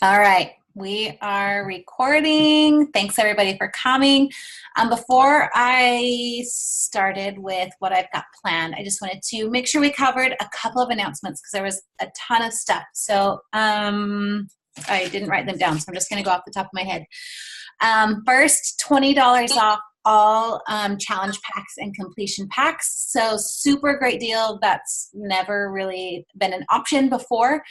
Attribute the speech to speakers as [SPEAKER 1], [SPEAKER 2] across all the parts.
[SPEAKER 1] All right, we are recording. Thanks everybody for coming. Before I started with what I've got planned, I just wanted to make sure we covered a couple of announcements because there was a ton of stuff. So I didn't write them down, so I'm just going to go off the top of my head. First, $20 off all challenge packs and completion packs. So super great deal. That's never really been an option before.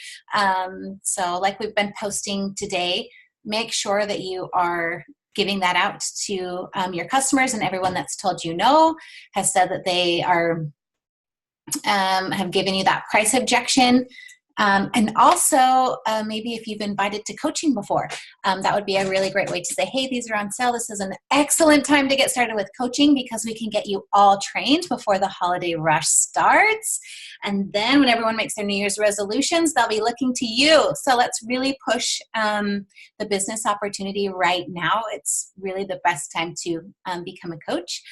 [SPEAKER 1] So like we've been posting today, make sure that you are giving that out to your customers, and everyone that's told you no has said that they are have given you that price objection. And also, maybe if you've invited to coaching before, that would be a really great way to say, hey, these are on sale. This is an excellent time to get started with coaching because we can get you all trained before the holiday rush starts. And then when everyone makes their New Year's resolutions, they'll be looking to you. So let's really push the business opportunity right now. It's really the best time to become a coach.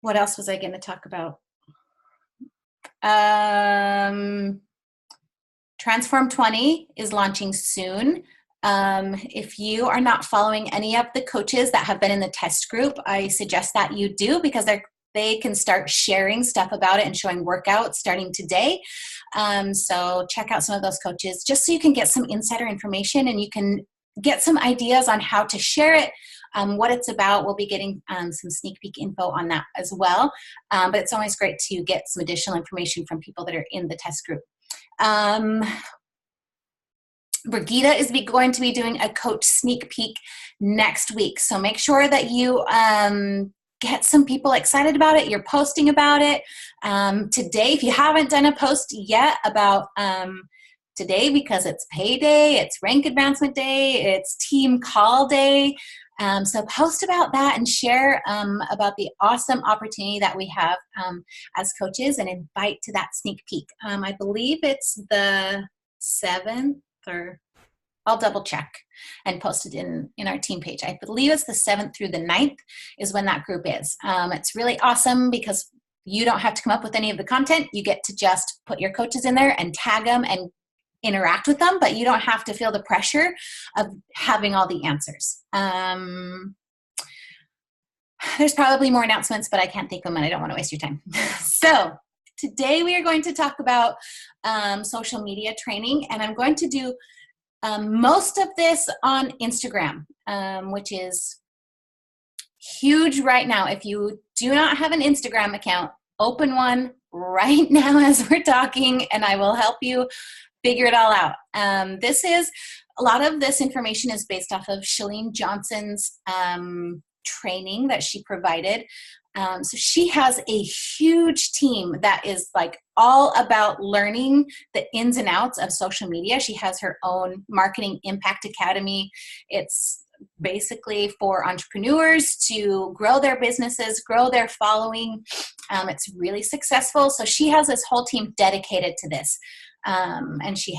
[SPEAKER 1] What else was I going to talk about? Transform 20 is launching soon. If you are not following any of the coaches that have been in the test group, I suggest that you do because they can start sharing stuff about it and showing workouts starting today. So check out some of those coaches just so you can get some insider information and you can get some ideas on how to share it. What it's about. We'll be getting some sneak peek info on that as well. But it's always great to get some additional information from people that are in the test group. Brigitte is going to be doing a coach sneak peek next week. So make sure that you get some people excited about it. You're posting about it. Today, if you haven't done a post yet about today, because it's payday, it's rank advancement day, it's team call day. So post about that and share about the awesome opportunity that we have as coaches and invite to that sneak peek. I believe it's the 7th, or I'll double check and post it in our team page. I believe it's the 7th through the 9th is when that group is. It's really awesome because you don't have to come up with any of the content. You get to just put your coaches in there and tag them and interact with them, but you don't have to feel the pressure of having all the answers. There's probably more announcements, but I can't think of them and I don't want to waste your time. So today we are going to talk about social media training, and I'm going to do most of this on Instagram, which is huge right now. If you do not have an Instagram account, open one right now as we're talking, and I will help you figure it all out. A lot of this information is based off of Chalene Johnson's training that she provided. So she has a huge team that is like all about learning the ins and outs of social media. She has her own Marketing Impact Academy. It's basically for entrepreneurs to grow their businesses, grow their following. It's really successful. So she has this whole team dedicated to this. And she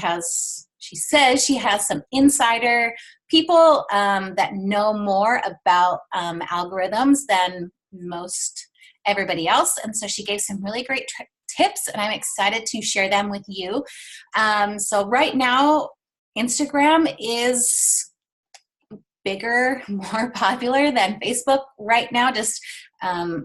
[SPEAKER 1] says she has some insider people that know more about algorithms than most everybody else. And so she gave some really great tips, and I'm excited to share them with you. So right now, Instagram is bigger, more popular than Facebook right now, just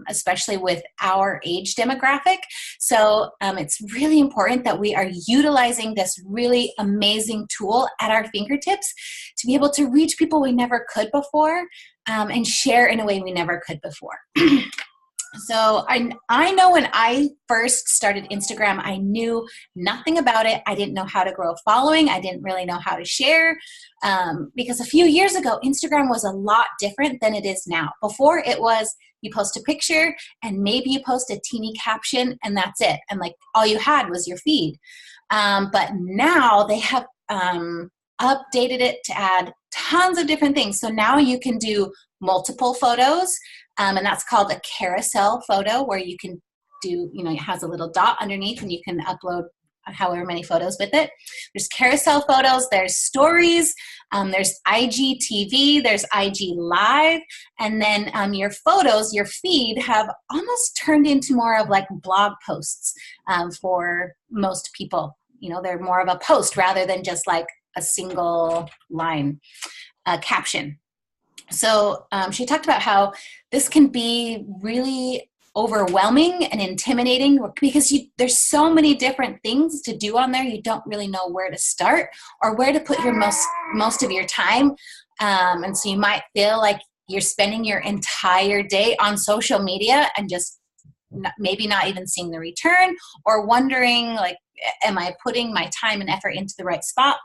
[SPEAKER 1] especially with our age demographic. So it's really important that we are utilizing this really amazing tool at our fingertips to be able to reach people we never could before and share in a way we never could before. So I know when I first started Instagram, I knew nothing about it. I didn't know how to grow a following. I didn't really know how to share because a few years ago, Instagram was a lot different than it is now. Before, it was you post a picture and maybe you post a teeny caption and that's it. And like all you had was your feed. But now they have updated it to add tons of different things. So now you can do multiple photos. And that's called a carousel photo, where you can do, it has a little dot underneath and you can upload however many photos with it. There's carousel photos, there's stories, there's IGTV, there's IG Live, and then your photos, your feed have almost turned into more of like blog posts for most people. they're more of a post rather than just like a single line caption. So she talked about how this can be really overwhelming and intimidating because there's so many different things to do on there. You don't really know where to start or where to put your most of your time. And so you might feel like you're spending your entire day on social media and just maybe not even seeing the return, or wondering, like, am I putting my time and effort into the right spot?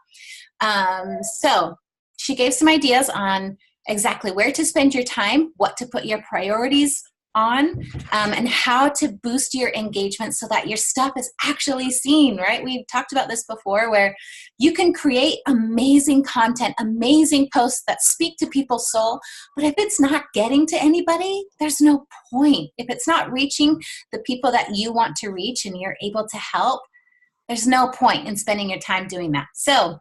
[SPEAKER 1] So she gave some ideas on exactly where to spend your time, what to put your priorities on, and how to boost your engagement so that your stuff is actually seen, right? We've talked about this before, where you can create amazing content, amazing posts that speak to people's soul, but if it's not getting to anybody, there's no point. If it's not reaching the people that you want to reach and you're able to help, there's no point in spending your time doing that. So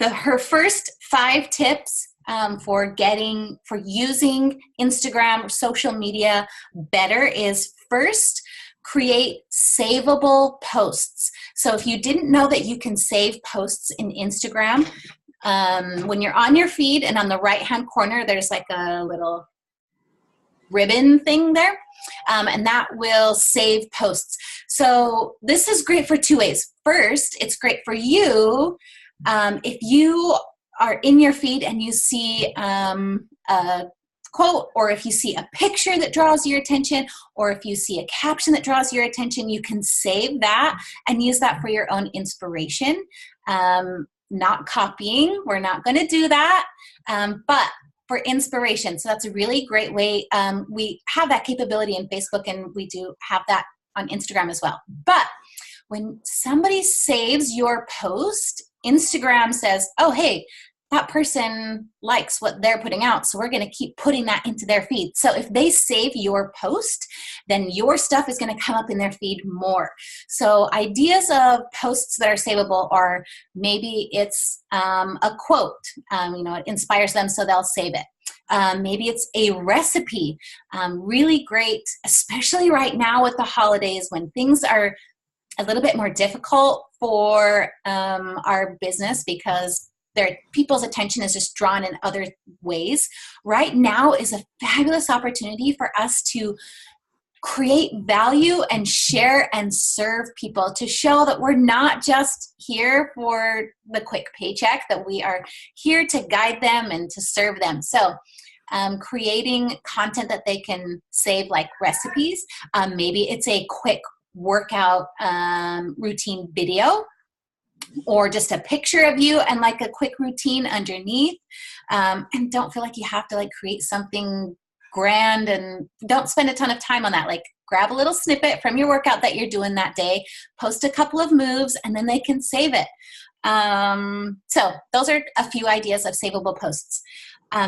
[SPEAKER 1] her first 5 tips for using Instagram or social media better is, first, create savable posts. So if you didn't know that you can save posts in Instagram, when you're on your feed and on the right-hand corner, there's like a little ribbon thing there, and that will save posts. So this is great for 2 ways. First, it's great for you if you are in your feed and you see a quote, or if you see a picture that draws your attention, or if you see a caption that draws your attention, you can save that and use that for your own inspiration. Not copying, we're not going to do that, but for inspiration. So that's a really great way. We have that capability in Facebook, and we do have that on Instagram as well. But when somebody saves your post, Instagram says, oh, hey, that person likes what they're putting out, so we're going to keep putting that into their feed. So if they save your post, then your stuff is going to come up in their feed more. So ideas of posts that are savable are, maybe it's a quote, it inspires them, so they'll save it. Maybe it's a recipe, really great, especially right now with the holidays when things are a little bit more difficult for our business because people's attention is just drawn in other ways. Right now is a fabulous opportunity for us to create value and share and serve people, to show that we're not just here for the quick paycheck, that we are here to guide them and to serve them. So creating content that they can save, like recipes. Maybe it's a quick workout routine video, or just a picture of you and like a quick routine underneath. And don't feel like you have to like create something grand, and don't spend a ton of time on that. Like, grab a little snippet from your workout that you're doing that day, post a couple of moves, and then they can save it. So those are a few ideas of savable posts.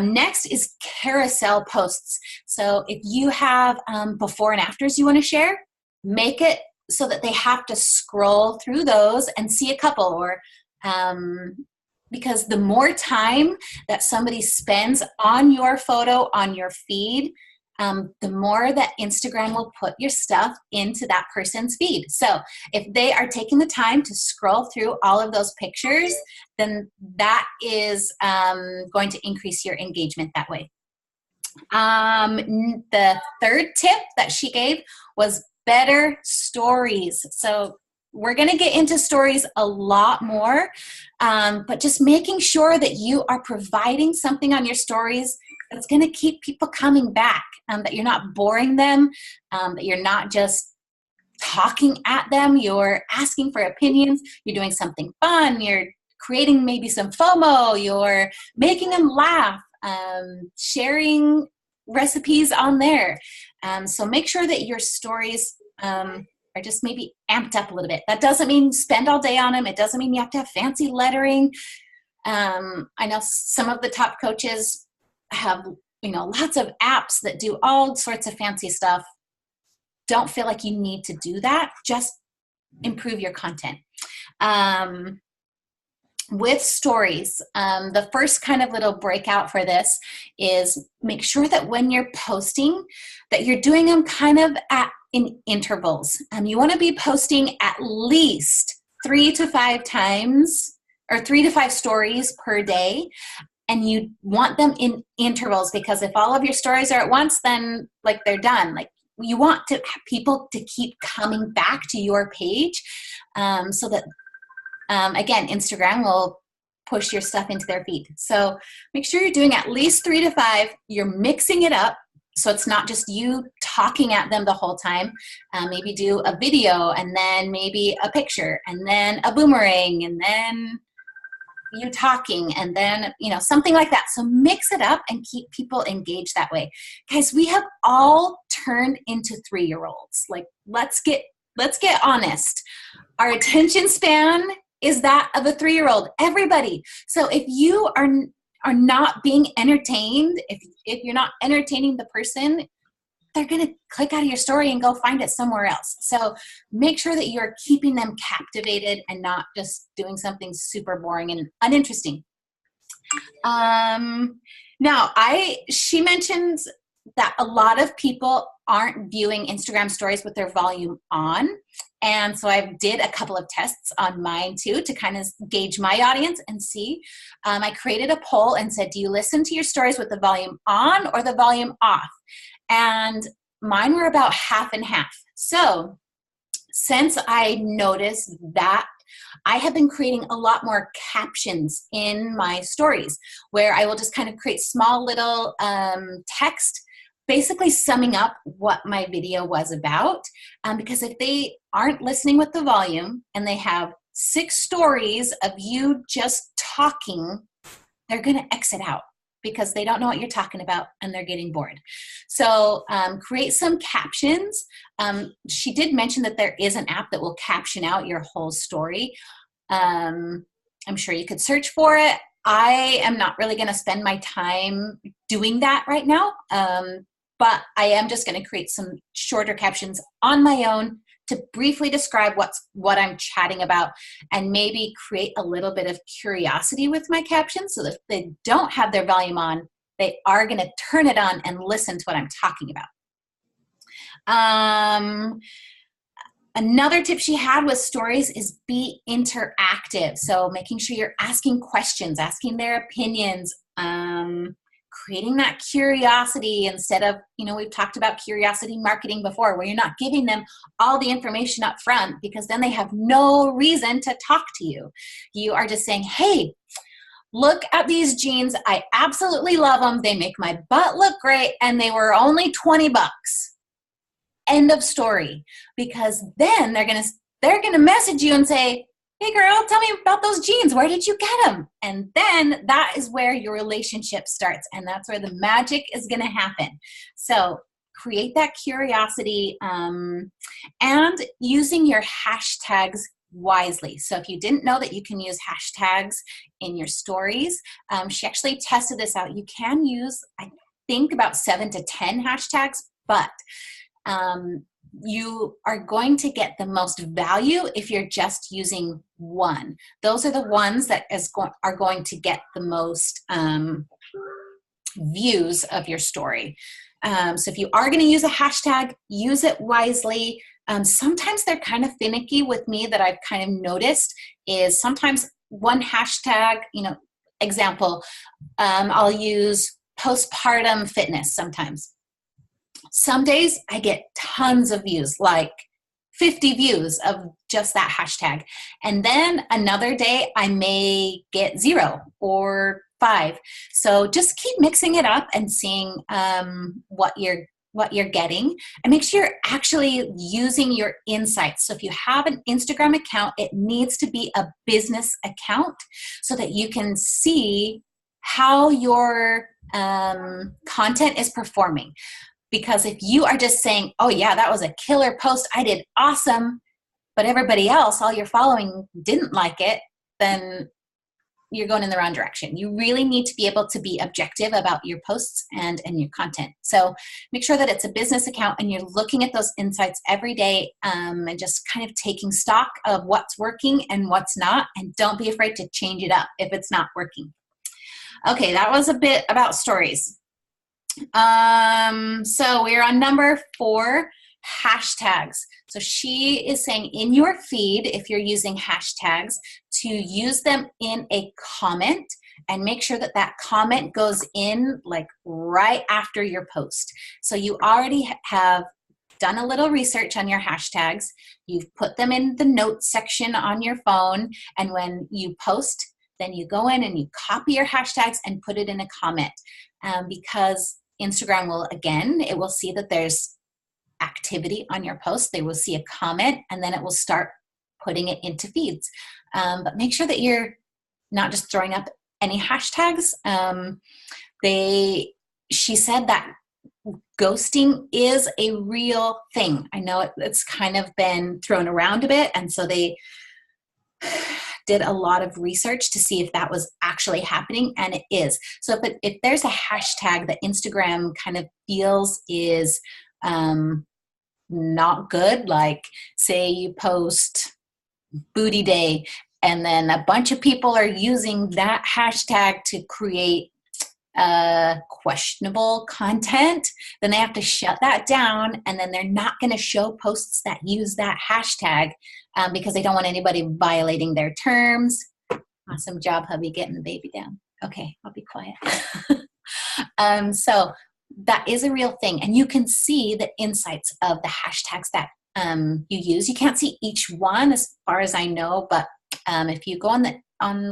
[SPEAKER 1] Next is carousel posts. So if you have before and afters you want to share, make it so that they have to scroll through those and see a couple, or because the more time that somebody spends on your photo, on your feed, the more that Instagram will put your stuff into that person's feed. So if they are taking the time to scroll through all of those pictures, then that is going to increase your engagement that way. The third tip that she gave was better stories. So we're going to get into stories a lot more, but just making sure that you are providing something on your stories that's going to keep people coming back, that you're not boring them, that you're not just talking at them, you're asking for opinions, you're doing something fun, you're creating maybe some FOMO, you're making them laugh, sharing recipes on there. So make sure that your stories are just maybe amped up a little bit. That doesn't mean spend all day on them. It doesn't mean you have to have fancy lettering. I know some of the top coaches have, lots of apps that do all sorts of fancy stuff. Don't feel like you need to do that. Just improve your content. With stories, the first kind of little breakout for this is make sure that when you're posting, that you're doing them kind of at in intervals. You want to be posting at least 3 to 5 times or 3 to 5 stories per day. And you want them in intervals, because if all of your stories are at once, then like they're done. Like you want to have people to keep coming back to your page, so that, again, Instagram will push your stuff into their feed. So make sure you're doing at least 3 to 5. You're mixing it up, so it's not just you talking at them the whole time. Maybe do a video, and then maybe a picture, and then a boomerang, and then you talking, and then, something like that. So mix it up and keep people engaged that way. Guys, we have all turned into 3-year-olds. Like, let's get honest. Our attention span is that of a 3-year-old. Everybody. So if you are not being entertained, if you're not entertaining the person, they're going to click out of your story and go find it somewhere else. So make sure that you're keeping them captivated and not just doing something super boring and uninteresting. Now, she mentions that a lot of people aren't viewing Instagram stories with their volume on. And so I did a couple of tests on mine too, to kind of gauge my audience and see. I created a poll and said, do you listen to your stories with the volume on or the volume off? And mine were about half and half. So since I noticed that, I have been creating a lot more captions in my stories, where I will just kind of create small little text, basically summing up what my video was about. Because if they aren't listening with the volume and they have 6 stories of you just talking, they're going to exit out, because they don't know what you're talking about and they're getting bored. So create some captions. She did mention that there is an app that will caption out your whole story. I'm sure you could search for it. I am not really going to spend my time doing that right now, but I am just going to create some shorter captions on my own to briefly describe what I'm chatting about, and maybe create a little bit of curiosity with my captions, so that if they don't have their volume on, they are going to turn it on and listen to what I'm talking about. Another tip she had with stories is be interactive. So making sure you're asking questions, asking their opinions, creating that curiosity instead of, we've talked about curiosity marketing before, where you're not giving them all the information up front, because then they have no reason to talk to you. You are just saying, hey, look at these jeans. I absolutely love them. They make my butt look great, and they were only $20. End of story. Because then they're gonna message you and say, hey girl, tell me about those jeans. Where did you get them? And then that is where your relationship starts, and that's where the magic is going to happen. So create that curiosity, and using your hashtags wisely. So if you didn't know that you can use hashtags in your stories, she actually tested this out. You can use, I think, about 7 to 10 hashtags, but you are going to get the most value if you're just using one. Those are the ones that are going to get the most views of your story. So if you are going to use a hashtag, use it wisely. Sometimes they're kind of finicky with me, that I've kind of noticed is sometimes one hashtag, example, I'll use postpartum fitness sometimes. Some days I get tons of views, like 50 views of just that hashtag. And then another day I may get 0 or 5. So just keep mixing it up and seeing what you're getting, and make sure you're actually using your insights. So if you have an Instagram account, it needs to be a business account, so that you can see how your content is performing. Because if you are just saying, oh yeah, that was a killer post, I did awesome, but everybody else, all you're following, didn't like it, then you're going in the wrong direction. You really need to be able to be objective about your posts and your content. So make sure that it's a business account and you're looking at those insights every day, and just kind of taking stock of what's working and what's not. And don't be afraid to change it up if it's not working. Okay, that was a bit about stories. So we're on number 4, hashtags. So she is saying in your feed, if you're using hashtags, to use them in a comment and make sure that that comment goes in like right after your post. So you already have done a little research on your hashtags. You've put them in the notes section on your phone. And when you post, then you go in and you copy your hashtags and put it in a comment, because Instagram will, again, it will see that there's activity on your post. They will see a comment and then it will start putting it into feeds. But make sure that you're not just throwing up any hashtags. She said that ghosting is a real thing. I know it's kind of been thrown around a bit, and so they did a lot of research to see if that was actually happening, and it is. So if there's a hashtag that Instagram kind of feels is not good, like say you post booty day and then a bunch of people are using that hashtag to create questionable content, then they have to shut that down, and then they're not going to show posts that use that hashtag because they don't want anybody violating their terms. Awesome job, hubby, getting the baby down. Okay, I'll be quiet. So that is a real thing, and you can see the insights of the hashtags that you use. You can't see each one as far as I know, but if you go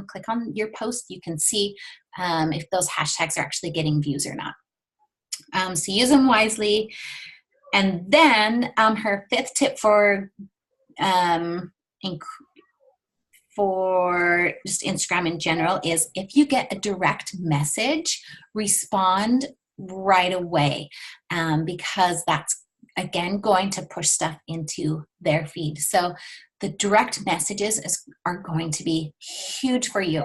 [SPEAKER 1] click on your post, you can see if those hashtags are actually getting views or not. So use them wisely. And then her fifth tip for just Instagram in general is if you get a direct message, respond right away, because that's, again, going to push stuff into their feed. So the direct messages are going to be huge for you.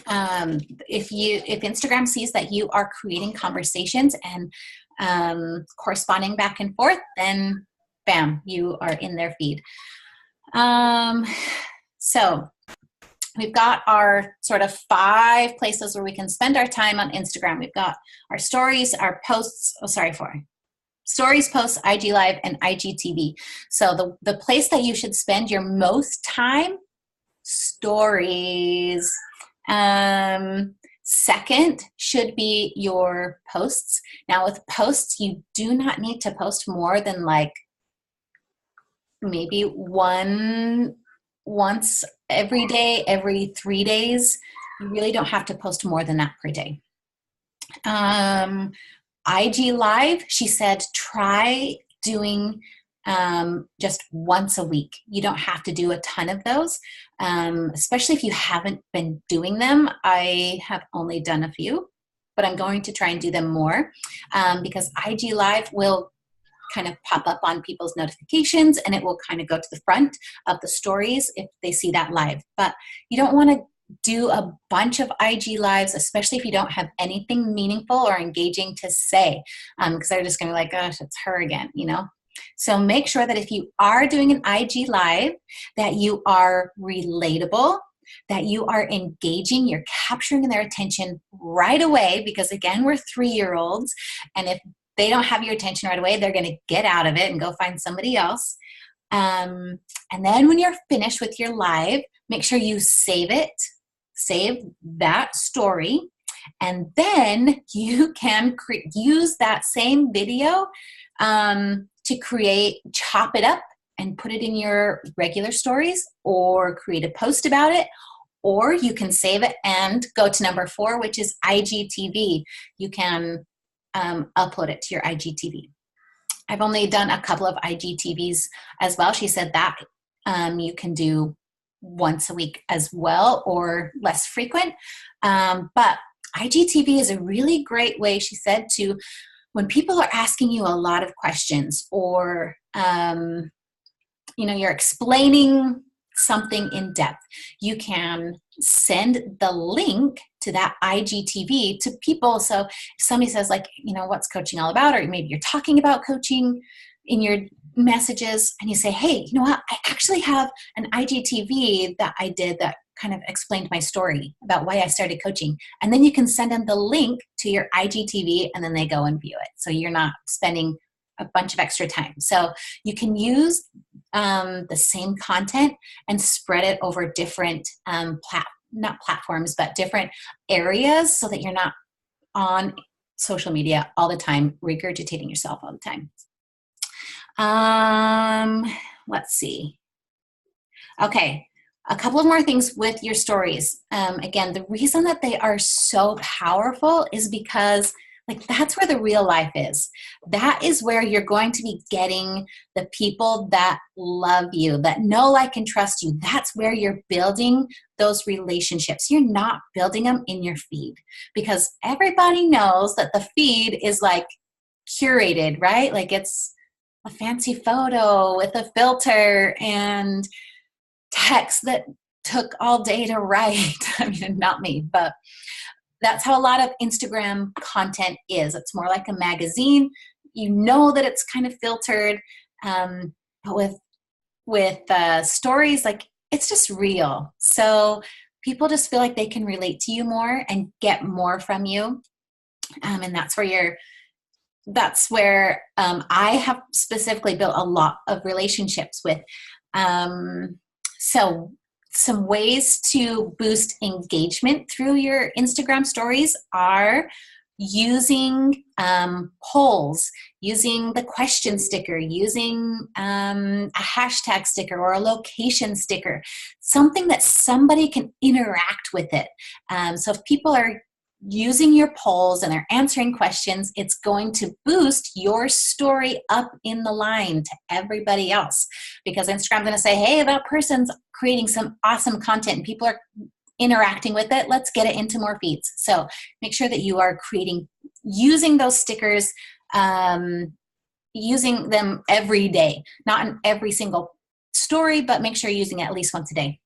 [SPEAKER 1] If Instagram sees that you are creating conversations and corresponding back and forth, then bam, you are in their feed. So we've got our sort of 5 places where we can spend our time on Instagram. We've got our stories, our posts, stories, posts, IG Live, and IGTV. So the place that you should spend your most time, stories. Second should be your posts. Now with posts, you do not need to post more than like maybe once every day, every 3 days. You really don't have to post more than that per day. IG Live, she said, try doing just once a week. You don't have to do a ton of those, especially if you haven't been doing them. I have only done a few, but I'm going to try and do them more because IG Live will kind of pop up on people's notifications and it will kind of go to the front of the stories if they see that live. But you don't want to do a bunch of IG Lives, especially if you don't have anything meaningful or engaging to say, because they're just going to be like, gosh, it's her again, you know? So make sure that if you are doing an IG Live, that you are relatable, that you are engaging, you're capturing their attention right away, because again, we're 3-year-olds, and if they don't have your attention right away, they're going to get out of it and go find somebody else. And then when you're finished with your live, make sure you save that story, and then you can use that same video to chop it up and put it in your regular stories, or create a post about it, or you can save it and go to number 4, which is IGTV. You can upload it to your IGTV. I've only done a couple of IGTVs as well. She said that you can do once a week as well, or less frequent. But IGTV is a really great way, she said, to when people are asking you a lot of questions, or you're explaining something in depth, you can send the link to that IGTV to people. So if somebody says, like, what's coaching all about? Or maybe you're talking about coaching in your messages, and you say, hey, you know what? I actually have an IGTV that I did that kind of explained my story about why I started coaching. And then you can send them the link to your IGTV, and then they go and view it. So you're not spending a bunch of extra time. So you can use the same content and spread it over different not platforms, but different areas so that you're not on social media all the time, regurgitating yourself all the time. Let's see. Okay, a couple of more things with your stories. Again, the reason that they are so powerful is because like that's where the real life is. That is where you're going to be getting the people that love you, that know, like, and trust you. That's where you're building those relationships. You're not building them in your feed because everybody knows that the feed is like curated, right? Like it's a fancy photo with a filter and text that took all day to write. I mean, not me, but that's how a lot of Instagram content is. It's more like a magazine. You know that it's kind of filtered, but with stories, like it's just real. So people just feel like they can relate to you more and get more from you, and that's where I have specifically built a lot of relationships with. So some ways to boost engagement through your Instagram stories are using polls, using the question sticker, using a hashtag sticker or a location sticker, something that somebody can interact with it. So if people are using your polls and they're answering questions, it's going to boost your story up in the line to everybody else because Instagram's going to say, hey, that person's creating some awesome content and people are interacting with it. Let's get it into more feeds. So make sure that you are using those stickers, using them every day, not in every single story, but make sure you're using it at least once a day.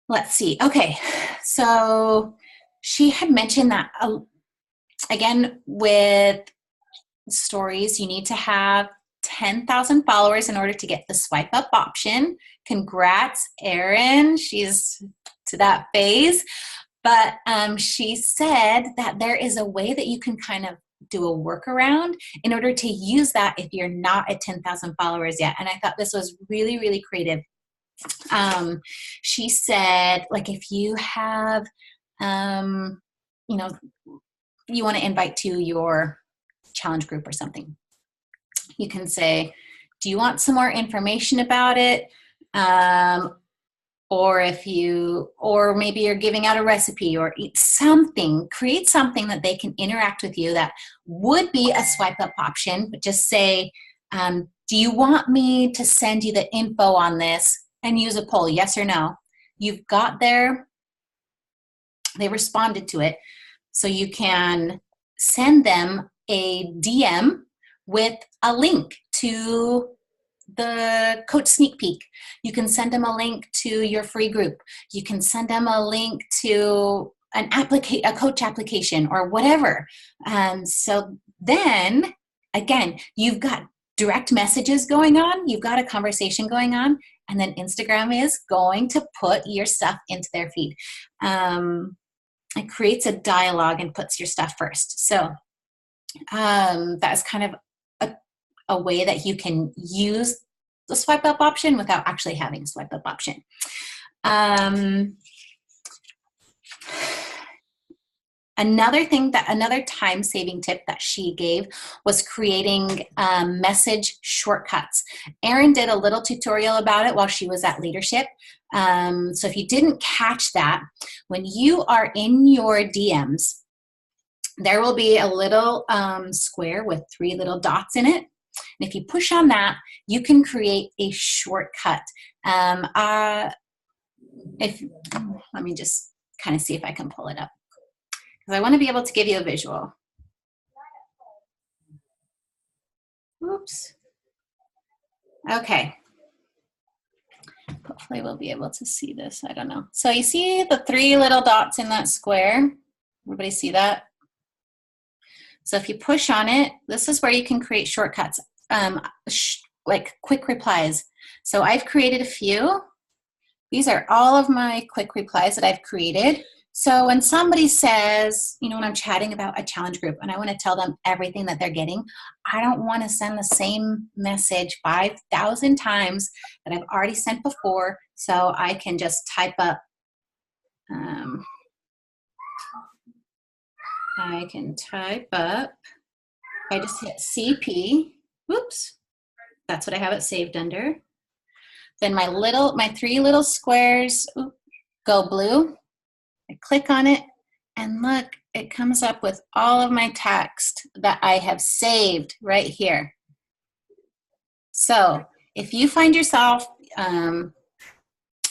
[SPEAKER 1] Let's see. Okay. So she had mentioned that, again, with stories, you need to have 10,000 followers in order to get the swipe up option. Congrats, Erin. She's to that phase. But she said that there is a way that you can kind of do a workaround in order to use that if you're not at 10,000 followers yet. And I thought this was really, really creative. She said, like, if you have, you know, you want to invite to your challenge group or something, you can say, do you want some more information about it? Or maybe you're giving out a recipe or something, create something that they can interact with you that would be a swipe up option, but just say, do you want me to send you the info on this? And use a poll, yes or no. You've got they responded to it. So you can send them a DM with a link to the coach sneak peek. You can send them a link to your free group. You can send them a link to a coach application or whatever. So then, again, you've got direct messages going on. You've got a conversation going on. And then Instagram is going to put your stuff into their feed. It creates a dialogue and puts your stuff first. So that's kind of a way that you can use the swipe up option without actually having a swipe up option. Another time-saving tip that she gave was creating message shortcuts. Erin did a little tutorial about it while she was at Leadership. So if you didn't catch that, when you are in your DMs, there will be a little square with 3 little dots in it. And if you push on that, you can create a shortcut. Let me just kind of see if I can pull it up, because I want to be able to give you a visual. Oops. Okay. Hopefully we'll be able to see this. I don't know. So you see the 3 little dots in that square? Everybody see that? So if you push on it, this is where you can create shortcuts, like quick replies. So I've created a few. These are all of my quick replies that I've created. So when somebody says, you know, when I'm chatting about a challenge group and I want to tell them everything that they're getting, I don't want to send the same message 5,000 times that I've already sent before. So I can just type up, I just hit CP, whoops, that's what I have it saved under. Then my three little squares go blue. I click on it and look, it comes up with all of my text that I have saved right here. So if you find yourself,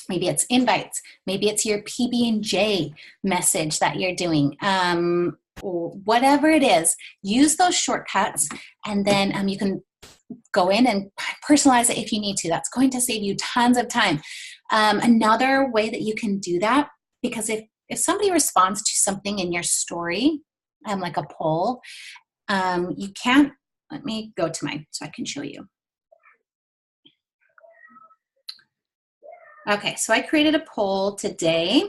[SPEAKER 1] maybe it's invites, maybe it's your PB&J message that you're doing, whatever it is, use those shortcuts, and then you can go in and personalize it if you need to. That's going to save you tons of time. Another way that you can do that, because if somebody responds to something in your story, like a poll, you can't, let me go to mine so I can show you. Okay, so I created a poll today.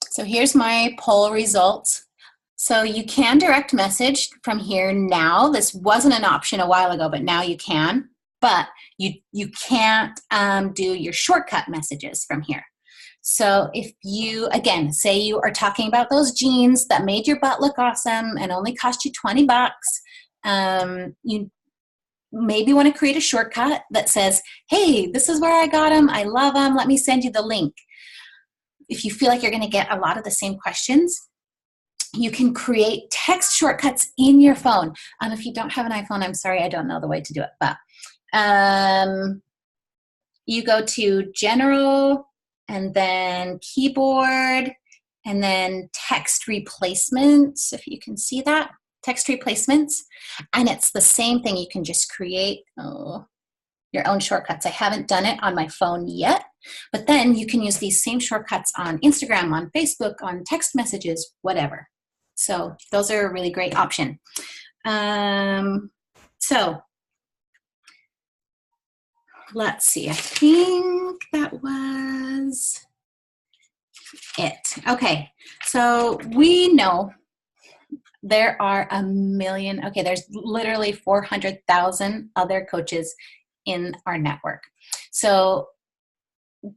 [SPEAKER 1] So here's my poll results. So you can direct message from here now. This wasn't an option a while ago, but now you can. But you can't do your shortcut messages from here. So if you, again, say you are talking about those jeans that made your butt look awesome and only cost you 20 bucks, you maybe want to create a shortcut that says, hey, this is where I got them. I love them. Let me send you the link. If you feel like you're going to get a lot of the same questions, you can create text shortcuts in your phone. If you don't have an iPhone, I'm sorry, I don't know the way to do it. But you go to General and then Keyboard and then Text Replacements, if you can see that. Text replacements, and it's the same thing. You can just create your own shortcuts. I haven't done it on my phone yet, but then you can use these same shortcuts on Instagram, on Facebook, on text messages, whatever. So those are a really great option. So let's see, I think that was it. Okay, so we know there are a million, okay, there's literally 400,000 other coaches in our network. So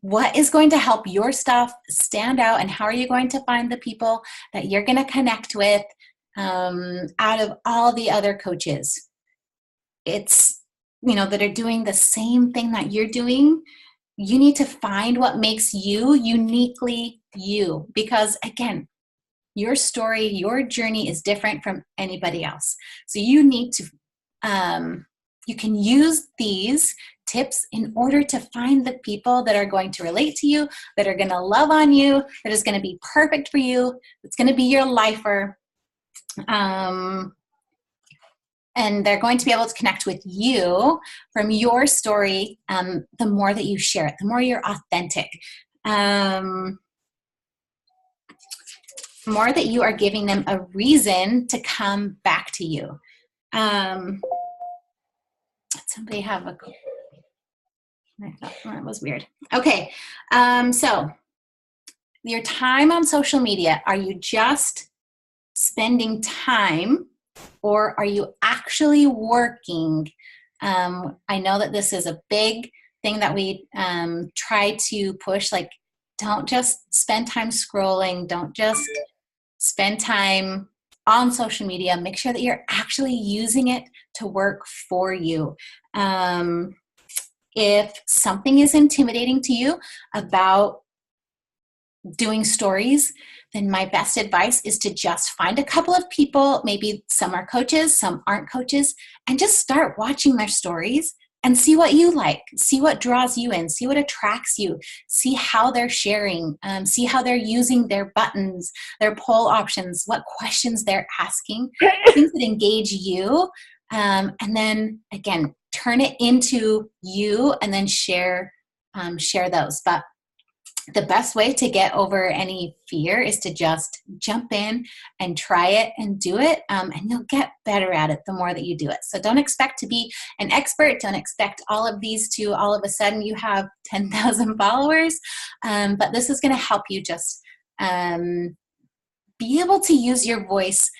[SPEAKER 1] what is going to help your stuff stand out, and how are you going to find the people that you're going to connect with out of all the other coaches? It's, you know, that are doing the same thing that you're doing. You need to find what makes you uniquely you, because again, your story, your journey is different from anybody else. So you need to, you can use these tips in order to find the people that are going to relate to you, that are going to love on you, that is going to be perfect for you, that's going to be your lifer. And they're going to be able to connect with you from your story. The more that you share it, the more you're authentic. More that you are giving them a reason to come back to you. Somebody have a, I thought that was weird. Okay, so your time on social media, are you just spending time, or are you actually working? I know that this is a big thing that we try to push, like, don't just spend time scrolling, don't just spend time on social media. Make sure that you're actually using it to work for you. If something is intimidating to you about doing stories, then my best advice is to just find a couple of people, maybe some are coaches, some aren't coaches, and just start watching their stories and see what you like, see what draws you in, see what attracts you, see how they're sharing, see how they're using their buttons, their poll options, what questions they're asking, things that engage you, and then again, turn it into you and then share those. But the best way to get over any fear is to just jump in and try it and do it, and you'll get better at it the more that you do it. So don't expect to be an expert. Don't expect all of these to all of a sudden you have 10,000 followers, but this is going to help you just be able to use your voice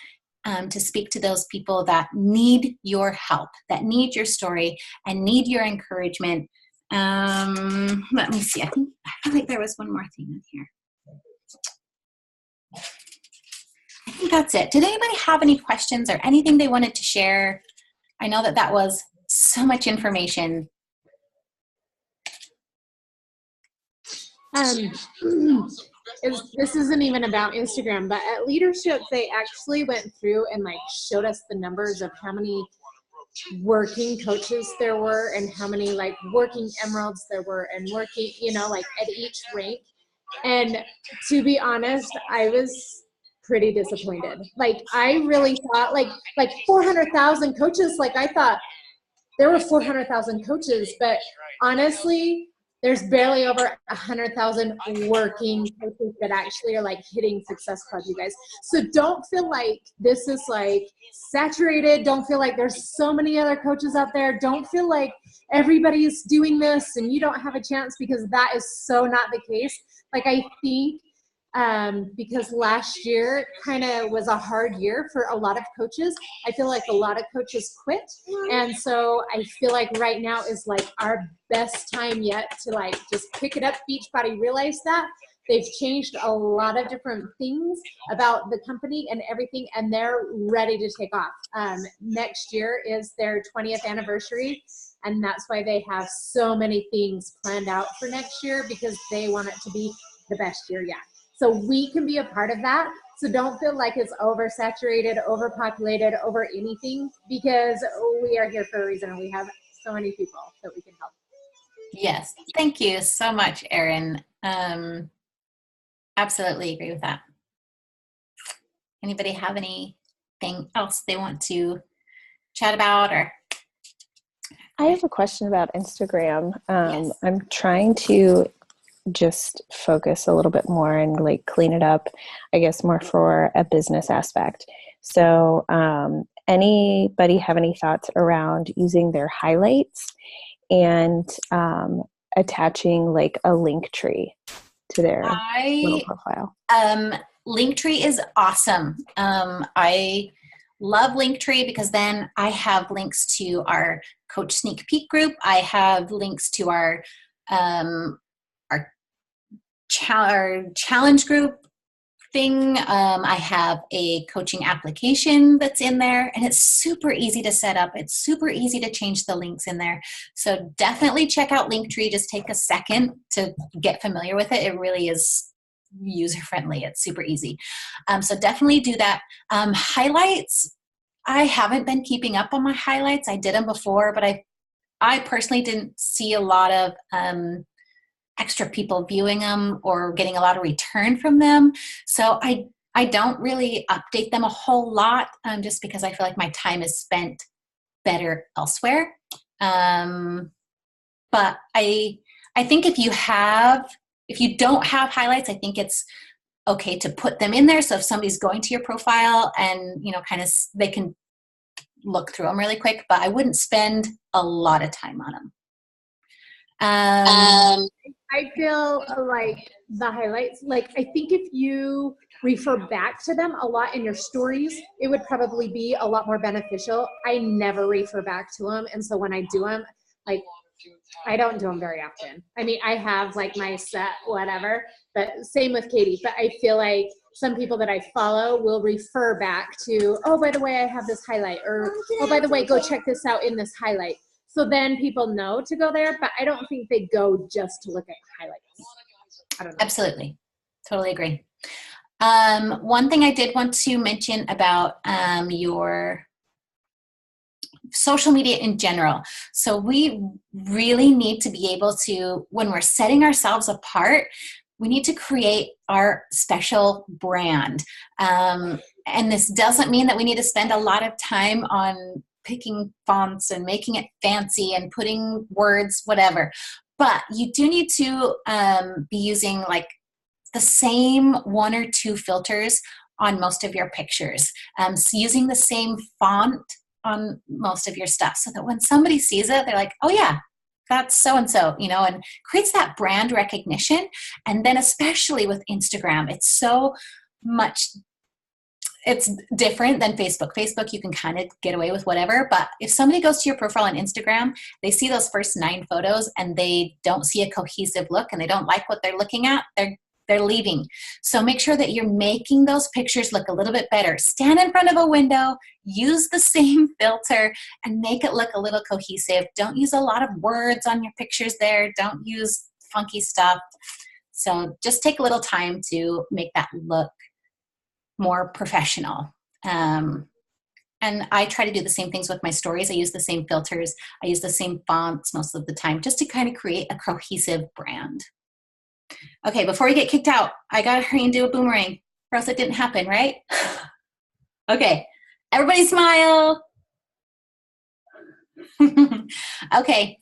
[SPEAKER 1] to speak to those people that need your help, that need your story, and need your encouragement. Let me see. I feel like there was one more thing in here. I think that's it. Did anybody have any questions or anything they wanted to share? I know that that was so much information.
[SPEAKER 2] This isn't even about Instagram, but at Leadership, they actually went through and like showed us the numbers of how many working coaches there were and how many like working emeralds there were and working, you know, like at each rank. And to be honest, I was pretty disappointed. Like I really thought like 400,000 coaches, like I thought there were 400,000 coaches, but honestly, there's barely over 100,000 working coaches that actually are like hitting Success Club, you guys. So don't feel like this is like saturated. Don't feel like there's so many other coaches out there. Don't feel like everybody's doing this and you don't have a chance, because that is so not the case. Like I think because last year kind of was a hard year for a lot of coaches. I feel like a lot of coaches quit. And so I feel like right now is like our best time yet to like just pick it up. Beachbody realized that. They've changed a lot of different things about the company and everything, and they're ready to take off. Next year is their 20th anniversary, and that's why they have so many things planned out for next year, because they want it to be the best year yet. So we can be a part of that. So don't feel like it's oversaturated, overpopulated, over anything, because we are here for a reason and we have so many people that we can help.
[SPEAKER 1] Yes. Thank you so much, Erin. Absolutely agree with that. Anybody have anything else they want to chat about? Or
[SPEAKER 3] I have a question about Instagram.
[SPEAKER 1] Yes.
[SPEAKER 3] I'm trying to just focus a little bit more and like clean it up, I guess, more for a business aspect. So anybody have any thoughts around using their highlights and attaching like a link tree to their little profile?
[SPEAKER 1] Linktree is awesome. I love Linktree because then I have links to our Coach Sneak Peek group. I have links to our challenge group thing. I have a coaching application that's in there, and it's super easy to set up. It's super easy to change the links in there. So definitely check out Linktree. Just take a second to get familiar with it. It really is user-friendly. It's super easy. So definitely do that. Highlights, I haven't been keeping up on my highlights. I did them before, but I personally didn't see a lot of extra people viewing them or getting a lot of return from them. So I don't really update them a whole lot, just because I feel like my time is spent better elsewhere. But I think if you don't have highlights, I think it's okay to put them in there. So if somebody's going to your profile and, they can look through them really quick, but I wouldn't spend a lot of time on them.
[SPEAKER 2] I feel like the highlights, like I think if you refer back to them a lot in your stories, it would probably be a lot more beneficial. I never refer back to them. And so when I do them, like I don't do them very often. I mean, I have like my set, whatever, but same with Katie. But I feel like some people that I follow will refer back to, oh, by the way, I have this highlight, or, oh, by the way, go check this out in this highlight. So then people know to go there, but I don't think they go just to look at highlights. I don't know.
[SPEAKER 1] Absolutely. Totally agree. One thing I did want to mention about your social media in general. So we really need to be able to, when we're setting ourselves apart, we need to create our special brand. And this doesn't mean that we need to spend a lot of time on picking fonts and making it fancy and putting words, whatever. But you do need to be using like the same 1 or 2 filters on most of your pictures. So using the same font on most of your stuff so that when somebody sees it, they're like, oh yeah, that's so-and-so, you know, and creates that brand recognition. And then especially with Instagram, it's so much, it's different than Facebook. Facebook, you can kind of get away with whatever, but if somebody goes to your profile on Instagram, they see those first 9 photos and they don't see a cohesive look and they don't like what they're looking at, they're leaving. So make sure that you're making those pictures look a little bit better. Stand in front of a window, use the same filter, and make it look a little cohesive. Don't use a lot of words on your pictures there. Don't use funky stuff. So just take a little time to make that look more professional. And I try to do the same things with my stories. I use the same filters. I use the same fonts most of the time just to kind of create a cohesive brand. Okay, before we get kicked out, I gotta hurry and do a boomerang or else it didn't happen, right? Okay, everybody smile. Okay,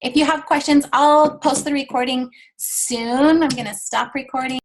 [SPEAKER 1] if you have questions, I'll post the recording soon. I'm gonna stop recording.